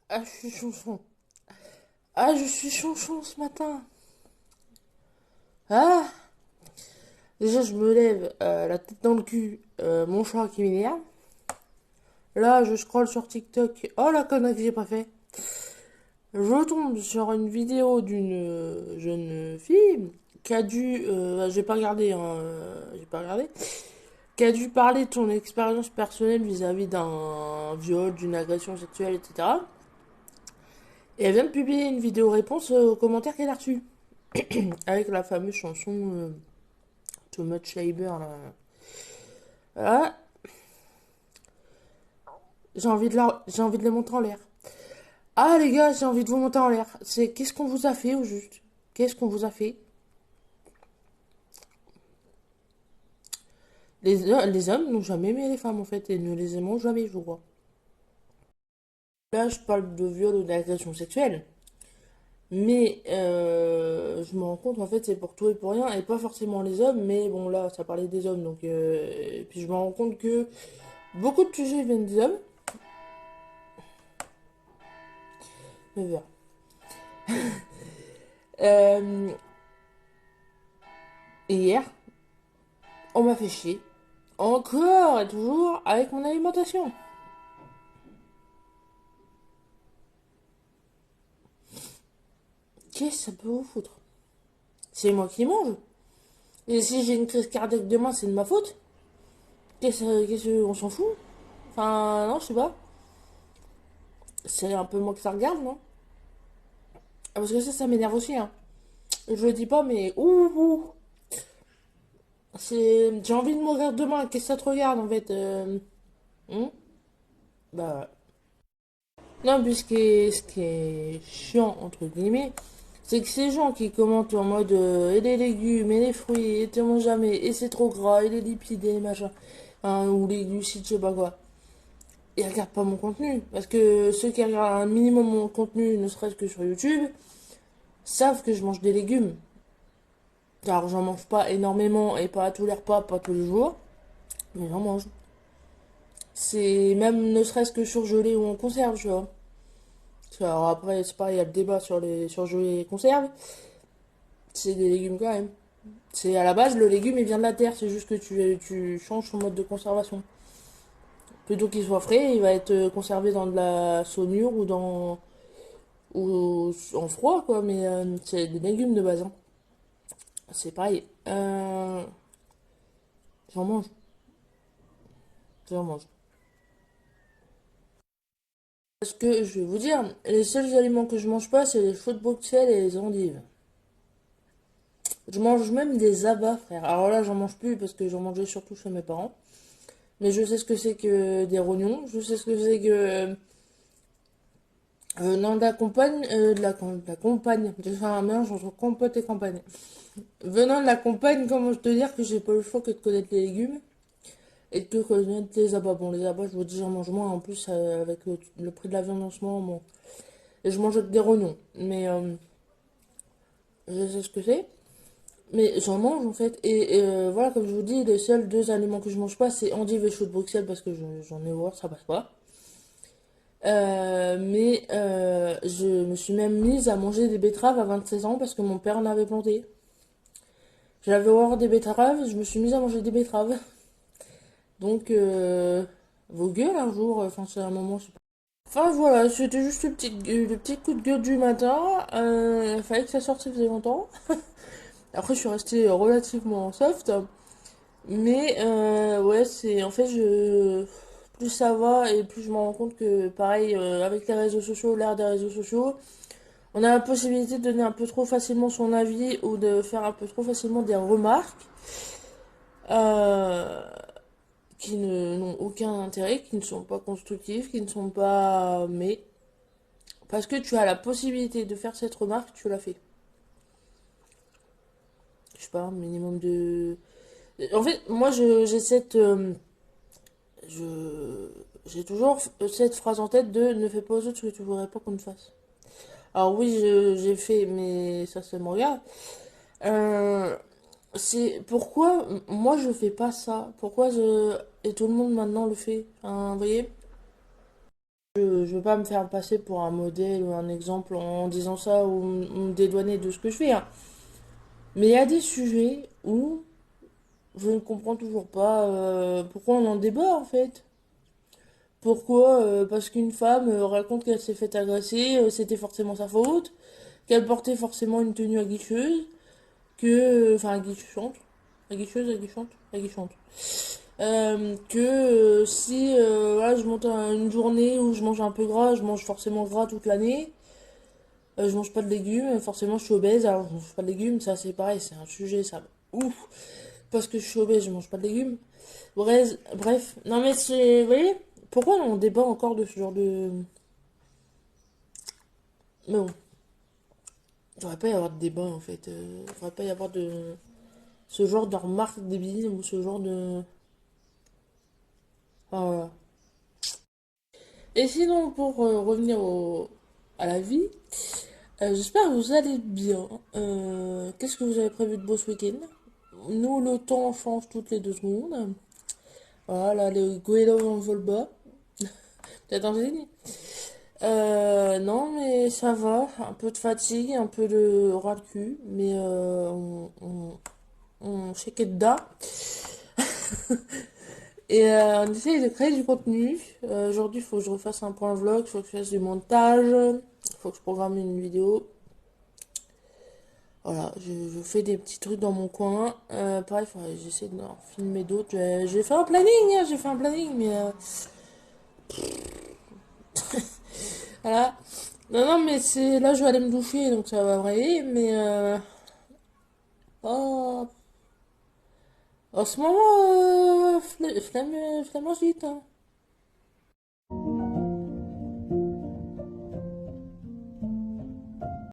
Ah, je suis chonchon. Ah, je suis chonchon ce matin. Ah, déjà, je me lève, la tête dans le cul, mon chat qui m'énerve. Là, je scrolle sur TikTok. Oh, la connerie que j'ai pas fait. Je tombe sur une vidéo d'une jeune fille qui a dû. J'ai pas regardé, hein, j'ai pas regardé. Qui a dû parler de son expérience personnelle vis-à-vis d'un viol, d'une agression sexuelle, etc. Et elle vient de publier une vidéo réponse aux commentaires qu'elle a reçus. Avec la fameuse chanson Too Much Labor, là. Voilà. J'ai envie de les monter en l'air. Ah les gars, j'ai envie de vous monter en l'air. C'est qu'est-ce qu'on vous a fait au juste? Qu'est-ce qu'on vous a fait? Les hommes n'ont jamais aimé les femmes en fait et ne les aimeront jamais, je crois. Là, je parle de viol ou d'agression sexuelle, mais je me rends compte en fait c'est pour tout et pour rien et pas forcément les hommes, mais bon là ça parlait des hommes donc et puis je me rends compte que beaucoup de sujets viennent des hommes. Mais voilà. Euh, Hier, on m'a fait chier. Encore et toujours avec mon alimentation. Qu'est-ce que ça peut vous foutre? C'est moi qui mange. Et si j'ai une crise cardiaque demain, c'est de ma faute. On s'en fout? Enfin, non, je sais pas. C'est un peu moi que ça regarde, non? Ah, parce que ça m'énerve aussi, hein. Je le dis pas, mais ouh. J'ai envie de mourir demain. Qu'est-ce que ça te regarde, en fait? Hmm. Bah, ouais. Non, puis ce qui est chiant, entre guillemets, c'est que ces gens qui commentent en mode et les légumes, et les fruits, et tu manges jamais, et c'est trop gras, et les lipides, et les machins, hein, ou les glucides, je sais pas quoi, ils regardent pas mon contenu. Parce que ceux qui regardent un minimum mon contenu, ne serait-ce que sur YouTube, savent que je mange des légumes. Alors j'en mange pas énormément, et pas à tous les repas, pas tous les jours, mais j'en mange. C'est même ne serait-ce que surgelé ou en conserve, tu vois. Alors après, c'est pas, il y a le débat sur les surgelés et les conserves. C'est des légumes quand même. C'est à la base, le légume il vient de la terre, c'est juste que tu changes son mode de conservation. Plutôt qu'il soit frais, il va être conservé dans de la saumure ou dans ou en froid quoi, mais c'est des légumes de base, hein. C'est pareil. J'en mange, j'en mange. Parce que je vais vous dire, les seuls aliments que je mange pas, c'est les choux de Bruxelles et les endives. Je mange même des abats, frère. Alors là, j'en mange plus parce que j'en mangeais surtout chez mes parents. Mais je sais ce que c'est que des rognons. Je sais ce que c'est que non, de la campagne, de la campagne. J'ai fait un mélange entre compote et campagne. Venant de la campagne, comment je te dire que j'ai pas le choix que de connaître les légumes et de connaître les abats. Bon, les abats, je vous dis, j'en mange moins. En plus, avec le prix de la viande en ce moment, bon. Et je mange des rognons. Mais je sais ce que c'est. Mais j'en mange en fait. Et voilà, comme je vous dis, les seuls deux aliments que je mange pas, c'est endives et choux de Bruxelles parce que j'en ai horreur, ça passe pas. Mais je me suis même mise à manger des betteraves à 26 ans parce que mon père en avait planté. J'avais horreur des betteraves, je me suis mise à manger des betteraves. Donc, vos gueules un jour, enfin c'est un moment, je sais pas. Enfin voilà, c'était juste le petit coup de gueule du matin. Il fallait que ça sorte, ça faisait longtemps. Après, je suis restée relativement soft. Mais ouais, c'est en fait, plus ça va et plus je me rends compte que pareil, avec les réseaux sociaux, l'ère des réseaux sociaux, on a la possibilité de donner un peu trop facilement son avis ou de faire un peu trop facilement des remarques euh, n'ont aucun intérêt, qui ne sont pas constructives, qui ne sont pas... Mais parce que tu as la possibilité de faire cette remarque, tu l'as fait. Je sais pas, un minimum de... En fait, moi, j'ai cette... je... J'ai toujours cette phrase en tête de ne fais pas aux autres ce que tu voudrais pas qu'on te fasse. Alors oui, j'ai fait, mais ça c'est mon regard. Euh, c'est pourquoi moi je fais pas ça. Pourquoi je et tout le monde maintenant le fait. Hein, vous voyez? Je veux pas me faire passer pour un modèle ou un exemple en disant ça ou me dédouaner de ce que je fais, hein. Mais il y a des sujets où je ne comprends toujours pas pourquoi on en débat en fait. Pourquoi parce qu'une femme raconte qu'elle s'est fait agresser, c'était forcément sa faute, qu'elle portait forcément une tenue aguicheuse, que... Enfin, aguichante. Aguicheuse, aguichante, aguichante. Que si voilà, je monte une journée où je mange un peu gras, je mange forcément gras toute l'année, je mange pas de légumes, forcément je suis obèse, alors je mange pas de légumes, ça c'est pareil, c'est un sujet, ça. Ouf! Parce que je suis obèse, je mange pas de légumes. Bref, non mais c'est. Vous voyez, pourquoi on débat encore de ce genre de. Mais bon, il devrait pas y avoir de débat en fait. Il devrait pas y avoir de. Ce genre de remarques débiles ou ce genre de. Ah, voilà. Et sinon, pour revenir à la vie, j'espère que vous allez bien. Qu'est-ce que vous avez prévu de beau ce week-end? Nous, le temps change toutes les 2 secondes. Voilà, le goéland en vol bas. Peut-être un signe. Non, mais ça va. Un peu de fatigue, un peu de ras le cul. Mais on shake it down. Et on essaye de créer du contenu. Aujourd'hui, il faut que je refasse un point vlog, il faut que je fasse du montage, il faut que je programme une vidéo. Voilà, je fais des petits trucs dans mon coin. Pareil, j'essaie de filmer d'autres. J'ai fait un planning, hein, j'ai fait un planning, mais voilà. Non, non, mais c'est là, je vais aller me doucher, donc ça va aller. Mais oh, en ce moment, flemme, flemme, flemme,